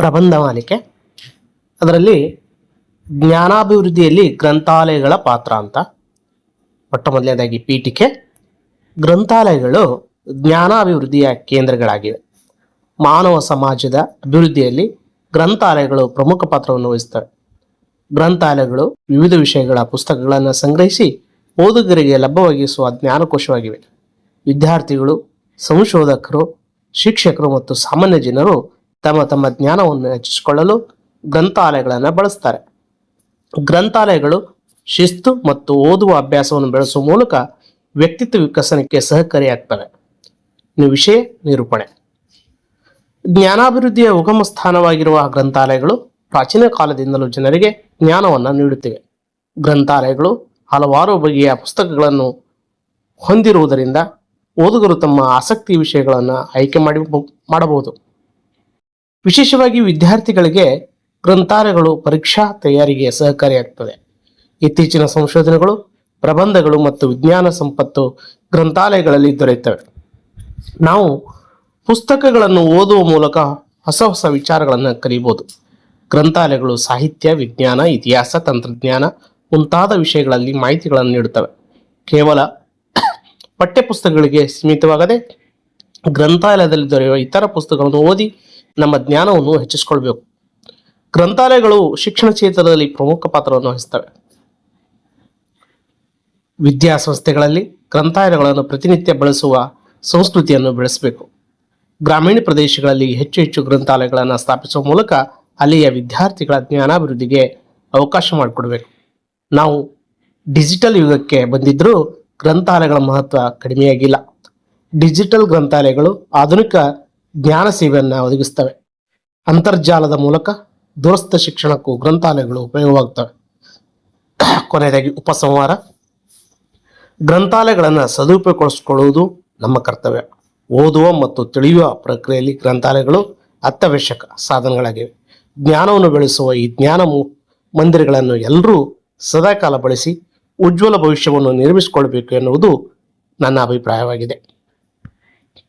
ಪ್ರಬಂಧ ಮಾಲಿಕೆ. ಅದರಲ್ಲಿ ಜ್ಞಾನಾಭಿವೃದ್ಧಿಯಲ್ಲಿ ಗ್ರಂಥಾಲಯಗಳ ಪಾತ್ರ ಅಂತ. ಮೊಟ್ಟ ಮೊದಲನೇದಾಗಿ ಪೀಠಿಕೆ. ಗ್ರಂಥಾಲಯಗಳು ಜ್ಞಾನಾಭಿವೃದ್ಧಿಯ ಕೇಂದ್ರಗಳಾಗಿವೆ. ಮಾನವ ಸಮಾಜದ ಅಭಿವೃದ್ಧಿಯಲ್ಲಿ ಗ್ರಂಥಾಲಯಗಳು ಪ್ರಮುಖ ಪಾತ್ರವನ್ನು ವಹಿಸ್ತವೆ. ಗ್ರಂಥಾಲಯಗಳು ವಿವಿಧ ವಿಷಯಗಳ ಪುಸ್ತಕಗಳನ್ನು ಸಂಗ್ರಹಿಸಿ ಓದುಗರಿಗೆ ಲಭ್ಯವಾಗಿಸುವ ಜ್ಞಾನಕೋಶವಾಗಿವೆ. ವಿದ್ಯಾರ್ಥಿಗಳು, ಸಂಶೋಧಕರು, ಶಿಕ್ಷಕರು ಮತ್ತು ಸಾಮಾನ್ಯ ಜನರು ತಮ್ಮ ತಮ್ಮ ಜ್ಞಾನವನ್ನು ಹೆಚ್ಚಿಸಿಕೊಳ್ಳಲು ಗ್ರಂಥಾಲಯಗಳನ್ನು ಬಳಸ್ತಾರೆ. ಗ್ರಂಥಾಲಯಗಳು ಶಿಸ್ತು ಮತ್ತು ಓದುವ ಅಭ್ಯಾಸವನ್ನು ಬೆಳೆಸುವ ಮೂಲಕ ವ್ಯಕ್ತಿತ್ವ ವಿಕಸನಕ್ಕೆ ಸಹಕಾರಿಯಾಗ್ತವೆ. ವಿಷಯ ನಿರೂಪಣೆ. ಜ್ಞಾನಾಭಿವೃದ್ಧಿಯ ಉಗಮ ಸ್ಥಾನವಾಗಿರುವ ಗ್ರಂಥಾಲಯಗಳು ಪ್ರಾಚೀನ ಕಾಲದಿಂದಲೂ ಜನರಿಗೆ ಜ್ಞಾನವನ್ನು ನೀಡುತ್ತಿವೆ. ಗ್ರಂಥಾಲಯಗಳು ಹಲವಾರು ಬಗೆಯ ಪುಸ್ತಕಗಳನ್ನು ಹೊಂದಿರುವುದರಿಂದ ಓದುಗರು ತಮ್ಮ ಆಸಕ್ತಿ ವಿಷಯಗಳನ್ನು ಆಯ್ಕೆ ಮಾಡಬಹುದು. ವಿಶೇಷವಾಗಿ ವಿದ್ಯಾರ್ಥಿಗಳಿಗೆ ಗ್ರಂಥಾಲಯಗಳು ಪರೀಕ್ಷಾ ತಯಾರಿಗೆ ಸಹಕಾರಿಯಾಗ್ತದೆ. ಇತ್ತೀಚಿನ ಸಂಶೋಧನೆಗಳು, ಪ್ರಬಂಧಗಳು ಮತ್ತು ವಿಜ್ಞಾನ ಸಂಪತ್ತು ಗ್ರಂಥಾಲಯಗಳಲ್ಲಿ ದೊರೆಯುತ್ತವೆ. ನಾವು ಪುಸ್ತಕಗಳನ್ನು ಓದುವ ಮೂಲಕ ಹೊಸ ಹೊಸ ವಿಚಾರಗಳನ್ನು ಕಲಿಯಬಹುದು. ಗ್ರಂಥಾಲಯಗಳು ಸಾಹಿತ್ಯ, ವಿಜ್ಞಾನ, ಇತಿಹಾಸ, ತಂತ್ರಜ್ಞಾನ ಮುಂತಾದ ವಿಷಯಗಳಲ್ಲಿ ಮಾಹಿತಿಗಳನ್ನು ನೀಡುತ್ತವೆ. ಕೇವಲ ಪಠ್ಯಪುಸ್ತಕಗಳಿಗೆ ಸೀಮಿತವಾಗದೆ ಗ್ರಂಥಾಲಯದಲ್ಲಿ ದೊರೆಯುವ ಇತರ ಪುಸ್ತಕಗಳನ್ನು ಓದಿ ನಮ್ಮ ಜ್ಞಾನವನ್ನು ಹೆಚ್ಚಿಸಿಕೊಳ್ಬೇಕು. ಗ್ರಂಥಾಲಯಗಳು ಶಿಕ್ಷಣ ಕ್ಷೇತ್ರದಲ್ಲಿ ಪ್ರಮುಖ ಪಾತ್ರವನ್ನು ವಹಿಸ್ತವೆ. ವಿದ್ಯಾಸಂಸ್ಥೆಗಳಲ್ಲಿ ಗ್ರಂಥಾಲಯಗಳನ್ನು ಪ್ರತಿನಿತ್ಯ ಬಳಸುವ ಸಂಸ್ಕೃತಿಯನ್ನು ಬೆಳೆಸಬೇಕು. ಗ್ರಾಮೀಣ ಪ್ರದೇಶಗಳಲ್ಲಿ ಹೆಚ್ಚು ಹೆಚ್ಚು ಗ್ರಂಥಾಲಯಗಳನ್ನು ಸ್ಥಾಪಿಸುವ ಮೂಲಕ ಅಲ್ಲಿಯ ವಿದ್ಯಾರ್ಥಿಗಳ ಜ್ಞಾನಾಭಿವೃದ್ಧಿಗೆ ಅವಕಾಶ ಮಾಡಿಕೊಡ್ಬೇಕು. ನಾವು ಡಿಜಿಟಲ್ ಯುಗಕ್ಕೆ ಬಂದಿದ್ದರೂ ಗ್ರಂಥಾಲಯಗಳ ಮಹತ್ವ ಕಡಿಮೆಯಾಗಿಲ್ಲ. ಡಿಜಿಟಲ್ ಗ್ರಂಥಾಲಯಗಳು ಆಧುನಿಕ ಜ್ಞಾನ ಸೇವೆಯನ್ನು ಒದಗಿಸ್ತವೆ. ಅಂತರ್ಜಾಲದ ಮೂಲಕ ದೂರಸ್ಥ ಶಿಕ್ಷಣಕ್ಕೂ ಗ್ರಂಥಾಲಯಗಳು ಉಪಯೋಗವಾಗುತ್ತವೆ. ಕೊನೆಯದಾಗಿ ಉಪಸಂಹಾರ. ಗ್ರಂಥಾಲಯಗಳನ್ನು ಸದುಪಯೋಗಗೊಳಿಸಿಕೊಳ್ಳುವುದು ನಮ್ಮ ಕರ್ತವ್ಯ. ಓದುವ ಮತ್ತು ತಿಳಿಯುವ ಪ್ರಕ್ರಿಯೆಯಲ್ಲಿ ಗ್ರಂಥಾಲಯಗಳು ಅತ್ಯವಶ್ಯಕ ಸಾಧನಗಳಾಗಿವೆ. ಜ್ಞಾನವನ್ನು ಬೆಳೆಸುವ ಈ ಜ್ಞಾನ ಮಂದಿರಗಳನ್ನು ಎಲ್ಲರೂ ಸದಾಕಾಲ ಬಳಸಿ ಉಜ್ವಲ ಭವಿಷ್ಯವನ್ನು ನಿರ್ಮಿಸಿಕೊಳ್ಳಬೇಕು ಎನ್ನುವುದು ನನ್ನ ಅಭಿಪ್ರಾಯವಾಗಿದೆ.